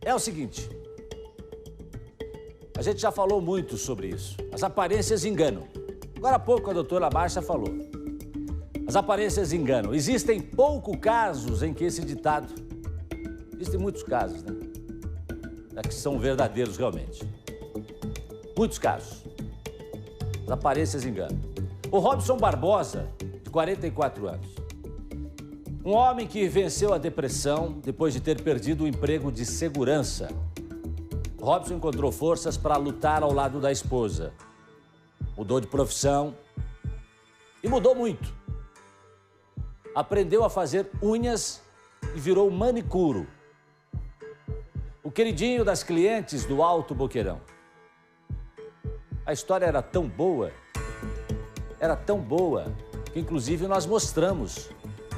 é o seguinte. A gente já falou muito sobre isso. As aparências enganam. Agora há pouco a doutora Márcia falou. As aparências enganam. Existem poucos casos em que esse ditado... Existem muitos casos, né? Que são verdadeiros realmente. Muitos casos. As aparências enganam. O Robson Barbosa, de 44 anos. Um homem que venceu a depressão depois de ter perdido o emprego de segurança. Robson encontrou forças para lutar ao lado da esposa. Mudou de profissão e mudou muito. Aprendeu a fazer unhas e virou manicuro. O queridinho das clientes do Alto Boqueirão. A história era tão boa, que inclusive nós mostramos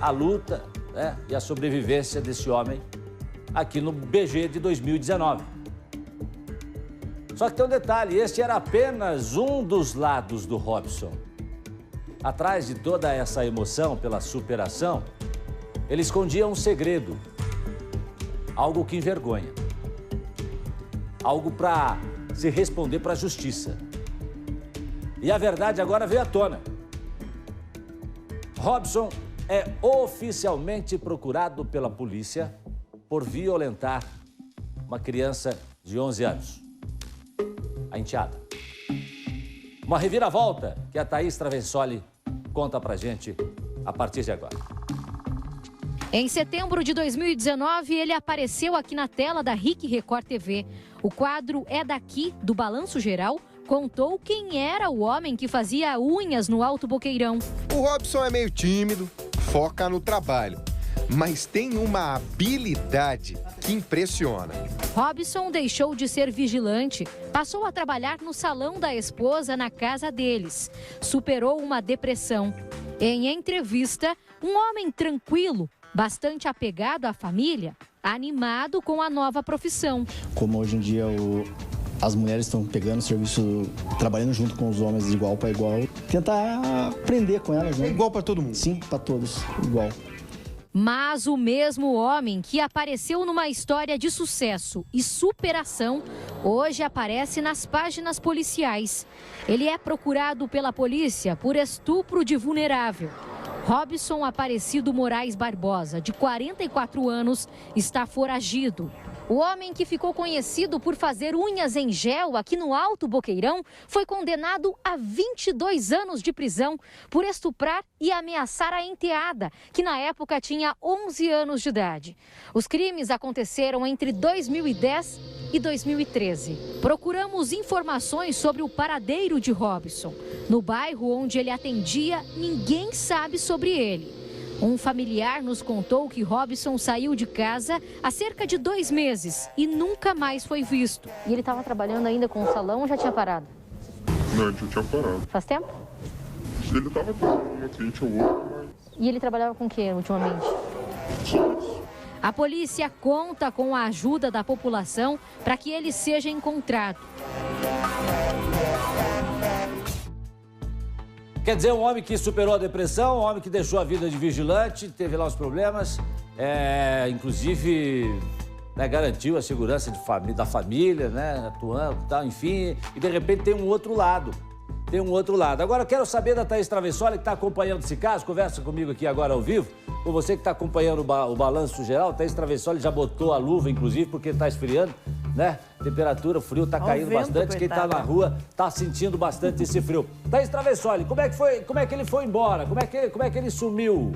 a luta, né, e a sobrevivência desse homem aqui no BG de 2019. Só que tem um detalhe, este era apenas um dos lados do Robson. Atrás de toda essa emoção pela superação, ele escondia um segredo, algo que envergonha, algo para se responder para a justiça. E a verdade agora veio à tona. Robson é oficialmente procurado pela polícia por violentar uma criança de 11 anos. A enteada. Uma reviravolta que a Thaís Travessoli conta pra gente a partir de agora. Em setembro de 2019, ele apareceu aqui na tela da RIC Record TV. O quadro É Daqui, do Balanço Geral, contou quem era o homem que fazia unhas no Alto Boqueirão. O Robson é meio tímido, foca no trabalho, mas tem uma habilidade que impressiona. Robson deixou de ser vigilante, passou a trabalhar no salão da esposa na casa deles. Superou uma depressão. Em entrevista, um homem tranquilo, bastante apegado à família, animado com a nova profissão. Como hoje em dia as mulheres estão pegando serviço, trabalhando junto com os homens de igual para igual, tentar aprender com elas, né? É igual para todo mundo? Sim, para todos, igual. Mas o mesmo homem que apareceu numa história de sucesso e superação, hoje aparece nas páginas policiais. Ele é procurado pela polícia por estupro de vulnerável. Robson Aparecido Moraes Barbosa, de 44 anos, está foragido. O homem que ficou conhecido por fazer unhas em gel aqui no Alto Boqueirão foi condenado a 22 anos de prisão por estuprar e ameaçar a enteada, que na época tinha 11 anos de idade. Os crimes aconteceram entre 2010 e 2013. Procuramos informações sobre o paradeiro de Robson. No bairro onde ele atendia, ninguém sabe sobre ele. Um familiar nos contou que Robson saiu de casa há cerca de 2 meses e nunca mais foi visto. E ele estava trabalhando ainda com o salão ou já tinha parado? Não, ele já tinha parado. Faz tempo? Ele estava com uma cliente ou outra, mas... E ele trabalhava com o que ultimamente? A polícia conta com a ajuda da população para que ele seja encontrado. Quer dizer, um homem que superou a depressão, um homem que deixou a vida de vigilante, teve lá os problemas, inclusive, né, garantiu a segurança da família, né, atuando e tal, enfim, e de repente tem um outro lado. Agora eu quero saber da Thaís Travessoli, que está acompanhando esse caso, conversa comigo aqui agora ao vivo, com você que está acompanhando o balanço geral. Thaís Travessoli já botou a luva, inclusive, porque está esfriando, né? Temperatura, o frio está caindo bastante, quem está na rua está sentindo bastante esse frio. Thaís Travessoli, como é que ele foi embora? Como é que ele sumiu?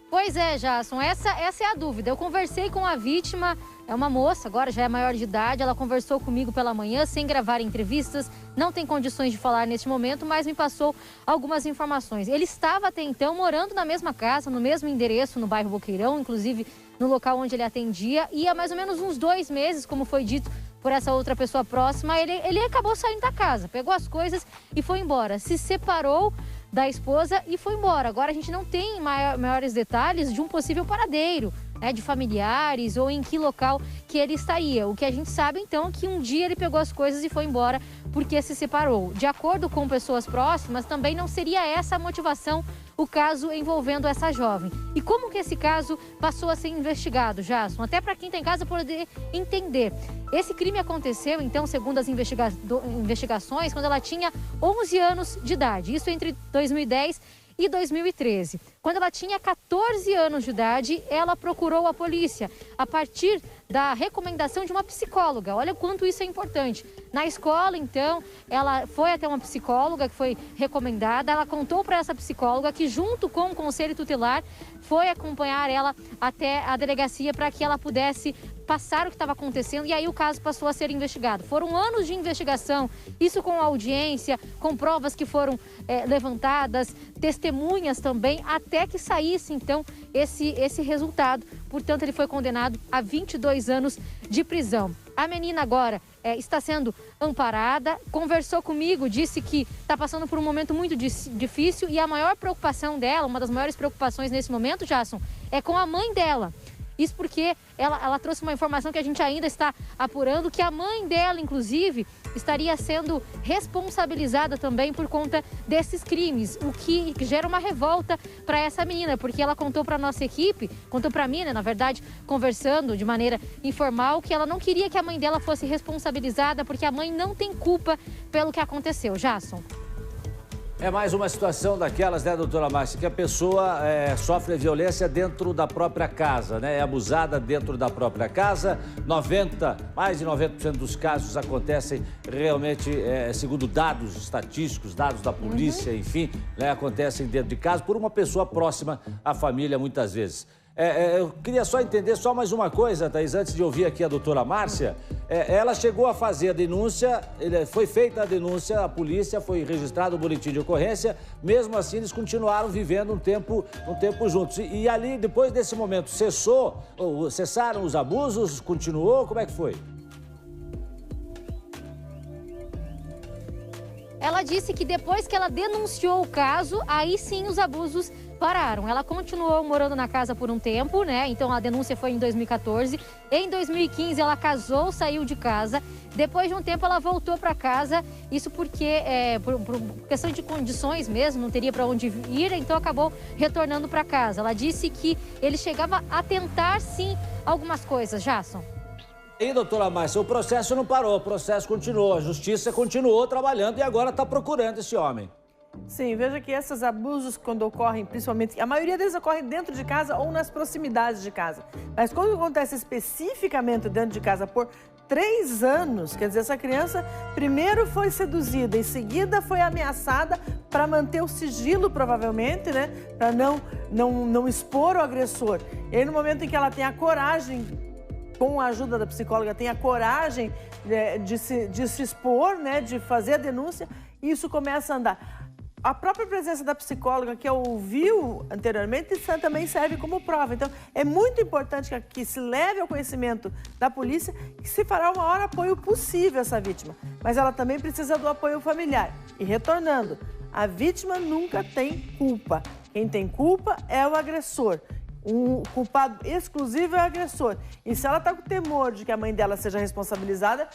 Pois é, Jason, essa é a dúvida. Eu conversei com a vítima, é uma moça, agora já é maior de idade, ela conversou comigo pela manhã, sem gravar entrevistas, não tem condições de falar neste momento, mas me passou algumas informações. Ele estava até então morando na mesma casa, no mesmo endereço, no bairro Boqueirão, inclusive no local onde ele atendia, e há mais ou menos uns 2 meses, como foi dito por essa outra pessoa próxima, ele acabou saindo da casa, pegou as coisas e foi embora, se separou da esposa e foi embora. Agora a gente não tem maiores detalhes de um possível paradeiro, né, de familiares ou em que local que ele estaria. O que a gente sabe então é que um dia ele pegou as coisas e foi embora porque se separou. De acordo com pessoas próximas, também não seria essa a motivação o caso envolvendo essa jovem. E como que esse caso passou a ser investigado, Jasson? Até para quem está em casa poder entender. Esse crime aconteceu, então, segundo as investigações, quando ela tinha 11 anos de idade. Isso entre 2010 e 2013. Quando ela tinha 14 anos de idade, ela procurou a polícia a partir da recomendação de uma psicóloga. Olha o quanto isso é importante. Na escola, então, ela foi até uma psicóloga que foi recomendada. Ela contou para essa psicóloga que, junto com o conselho tutelar, foi acompanhar ela até a delegacia para que ela pudesse passar o que estava acontecendo, e aí o caso passou a ser investigado. Foram anos de investigação, isso com audiência, com provas que foram levantadas, testemunhas também, até que saísse, então, esse resultado. Portanto, ele foi condenado a 22 anos de prisão. A menina agora está sendo amparada, conversou comigo, disse que está passando por um momento muito difícil, e a maior preocupação dela, uma das maiores preocupações nesse momento, Jasson, é com a mãe dela. Isso porque ela trouxe uma informação que a gente ainda está apurando, que a mãe dela, inclusive, estaria sendo responsabilizada também por conta desses crimes, o que gera uma revolta para essa menina, porque ela contou para a nossa equipe, contou para mim, né, na verdade, conversando de maneira informal, que ela não queria que a mãe dela fosse responsabilizada, porque a mãe não tem culpa pelo que aconteceu. Jasson. É mais uma situação daquelas, né, doutora Márcia, que a pessoa sofre violência dentro da própria casa, né? É abusada dentro da própria casa. Mais de 90% dos casos acontecem realmente, segundo dados estatísticos, dados da polícia, enfim, né, acontecem dentro de casa por uma pessoa próxima à família, muitas vezes. Eu queria só entender só mais uma coisa, Thaís, antes de ouvir aqui a doutora Márcia. Ela chegou a fazer a denúncia, foi feita a denúncia, a polícia, foi registrado o boletim de ocorrência. Mesmo assim, eles continuaram vivendo um tempo juntos. E ali, depois desse momento, cessaram os abusos? Continuou? Como é que foi? Ela disse que depois que ela denunciou o caso, aí sim os abusos pararam. Ela continuou morando na casa por um tempo, né? Então a denúncia foi em 2014. Em 2015 ela casou, saiu de casa. Depois de um tempo ela voltou para casa. Isso porque, por questão de condições mesmo, não teria para onde ir, então acabou retornando para casa. Ela disse que ele chegava a tentar sim algumas coisas, Jasson. E, doutora Márcia, o processo não parou, o processo continuou, a justiça continuou trabalhando e agora está procurando esse homem. Sim, veja que esses abusos, quando ocorrem, principalmente, a maioria deles ocorrem dentro de casa ou nas proximidades de casa. Mas quando acontece especificamente dentro de casa por 3 anos, quer dizer, essa criança primeiro foi seduzida, em seguida foi ameaçada para manter o sigilo, provavelmente, né? Para não expor o agressor. E aí, no momento em que ela tem a coragem, com a ajuda da psicóloga, tem a coragem de se expor, né, de fazer a denúncia, e isso começa a andar. A própria presença da psicóloga que ouviu anteriormente também serve como prova. Então, é muito importante que se leve ao conhecimento da polícia que se fará o maior apoio possível a essa vítima. Mas ela também precisa do apoio familiar. E retornando, a vítima nunca tem culpa. Quem tem culpa é o agressor. O culpado exclusivo é o agressor. E se ela está com temor de que a mãe dela seja responsabilizada,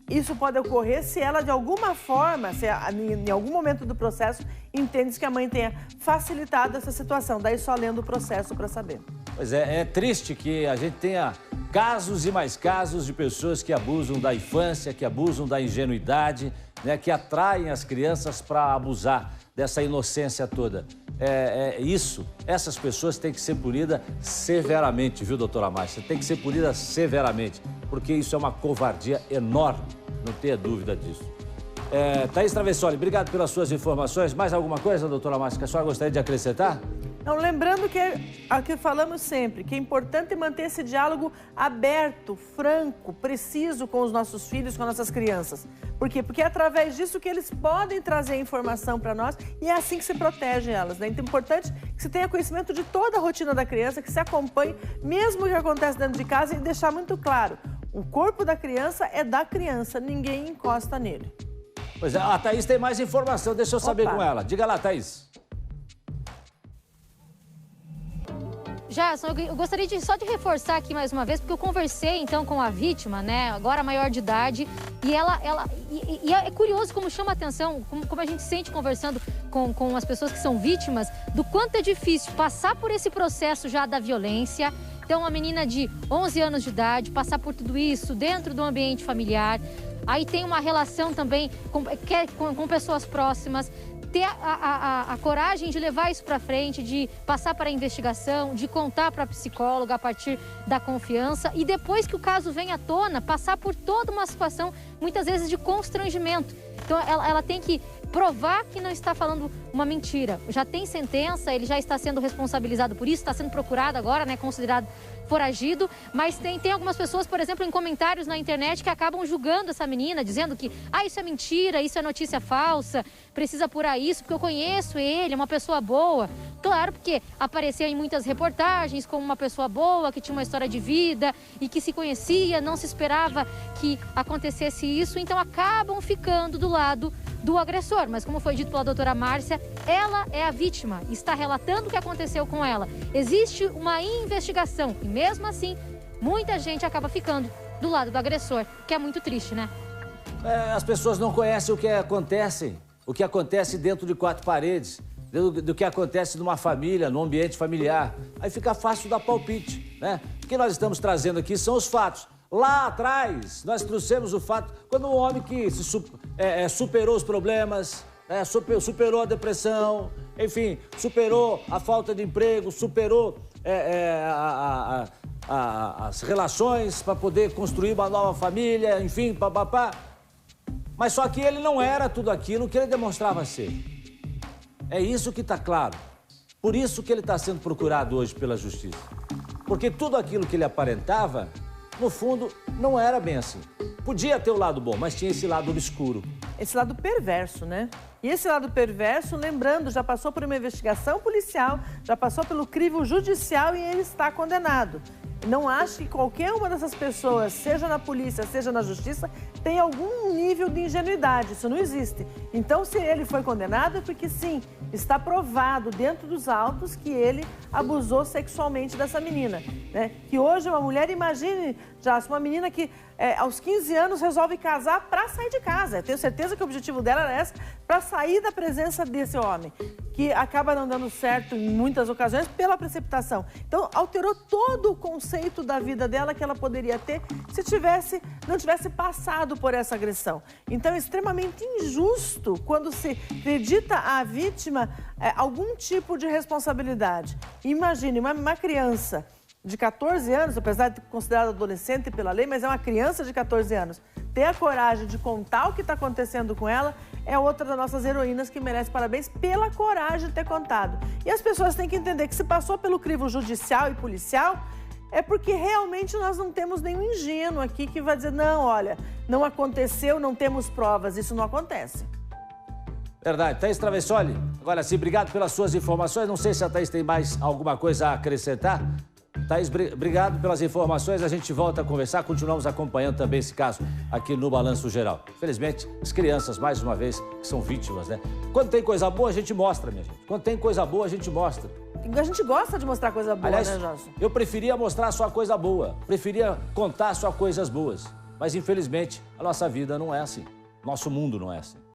isso pode ocorrer se ela, de alguma forma, se em algum momento do processo, entende que a mãe tenha facilitado essa situação. Daí só lendo o processo para saber. Pois é triste que a gente tenha casos e mais casos de pessoas que abusam da infância, que abusam da ingenuidade, né, que atraem as crianças para abusar dessa inocência toda. Essas pessoas têm que ser punidas severamente, viu, doutora Márcia? Tem que ser punidas severamente, porque isso é uma covardia enorme, não tenha dúvida disso. Thaís Travessoli, obrigado pelas suas informações. Mais alguma coisa, doutora Márcia, que a senhora gostaria de acrescentar? Não, lembrando que é o que falamos sempre, que é importante manter esse diálogo aberto, franco, preciso com os nossos filhos, com as nossas crianças. Por quê? Porque é através disso que eles podem trazer informação para nós e é assim que se protege elas, né? Então é importante que se tenha conhecimento de toda a rotina da criança, que se acompanhe, mesmo o que acontece dentro de casa, e deixar muito claro, o corpo da criança é da criança, ninguém encosta nele. Pois é, a Thaís tem mais informação, deixa eu saber com ela. Diga lá, Thaís. Jasson, eu gostaria só de reforçar aqui mais uma vez, porque eu conversei então com a vítima, né, agora maior de idade, e é curioso como chama a atenção, como a gente sente conversando com as pessoas que são vítimas do quanto é difícil passar por esse processo já da violência. Então, uma menina de 11 anos de idade, passar por tudo isso dentro do ambiente familiar, aí tem uma relação também com pessoas próximas, ter a coragem de levar isso para frente, de passar para a investigação, de contar para a psicóloga a partir da confiança e depois que o caso vem à tona, passar por toda uma situação, muitas vezes, de constrangimento. Então, ela tem que provar que não está falando uma mentira. Já tem sentença, ele já está sendo responsabilizado por isso, está sendo procurado agora, né, considerado foragido, mas tem algumas pessoas, por exemplo, em comentários na internet que acabam julgando essa menina, dizendo que isso é mentira, isso é notícia falsa, precisa apurar isso, porque eu conheço ele, é uma pessoa boa. Claro, porque apareceu em muitas reportagens como uma pessoa boa, que tinha uma história de vida e que se conhecia, não se esperava que acontecesse isso, então acabam ficando do lado do agressor. Mas como foi dito pela doutora Márcia, ela é a vítima, está relatando o que aconteceu com ela. Existe uma investigação e mesmo assim, muita gente acaba ficando do lado do agressor, que é muito triste, né? As pessoas não conhecem o que acontece dentro de quatro paredes, do que acontece numa família, num ambiente familiar. Aí fica fácil dar palpite, né? O que nós estamos trazendo aqui são os fatos. Lá atrás, nós trouxemos o fato quando um homem que superou os problemas, superou a depressão, enfim, superou a falta de emprego, superou as relações para poder construir uma nova família, enfim, papapá. Mas só que ele não era tudo aquilo que ele demonstrava ser. É isso que está claro. Por isso que ele está sendo procurado hoje pela justiça. Porque tudo aquilo que ele aparentava, no fundo, não era bem assim. Podia ter o lado bom, mas tinha esse lado obscuro. Esse lado perverso, né? E esse lado perverso, lembrando, já passou por uma investigação policial, já passou pelo crivo judicial e ele está condenado. Não acho que qualquer uma dessas pessoas, seja na polícia, seja na justiça, tem algum nível de ingenuidade. Isso não existe. Então, se ele foi condenado, é porque, sim, está provado dentro dos autos que ele abusou sexualmente dessa menina, né? Que hoje uma mulher, imagine, já uma menina que aos 15 anos resolve casar para sair de casa. Eu tenho certeza que o objetivo dela era esse, para sair da presença desse homem, que acaba não dando certo em muitas ocasiões pela precipitação. Então, alterou todo o conceito da vida dela que ela poderia ter se não tivesse passado por essa agressão. Então, é extremamente injusto quando se acredita à vítima algum tipo de responsabilidade. Imagine uma criança de 14 anos, apesar de ser considerada adolescente pela lei, mas é uma criança de 14 anos, ter a coragem de contar o que está acontecendo com ela é outra das nossas heroínas que merece parabéns pela coragem de ter contado. E as pessoas têm que entender que se passou pelo crivo judicial e policial, é porque realmente nós não temos nenhum ingênuo aqui que vai dizer, não, olha, não aconteceu, não temos provas, isso não acontece. Verdade. Thaís Travessoli, agora sim, obrigado pelas suas informações. Não sei se a Thaís tem mais alguma coisa a acrescentar. Thaís, obrigado pelas informações. A gente volta a conversar. Continuamos acompanhando também esse caso aqui no Balanço Geral. Infelizmente, as crianças, mais uma vez, que são vítimas, né? Quando tem coisa boa, a gente mostra, minha gente. Quando tem coisa boa, a gente mostra. A gente gosta de mostrar coisa boa, aliás, né, Josson? Eu preferia mostrar só coisa boa. Preferia contar só coisas boas. Mas, infelizmente, a nossa vida não é assim. Nosso mundo não é assim.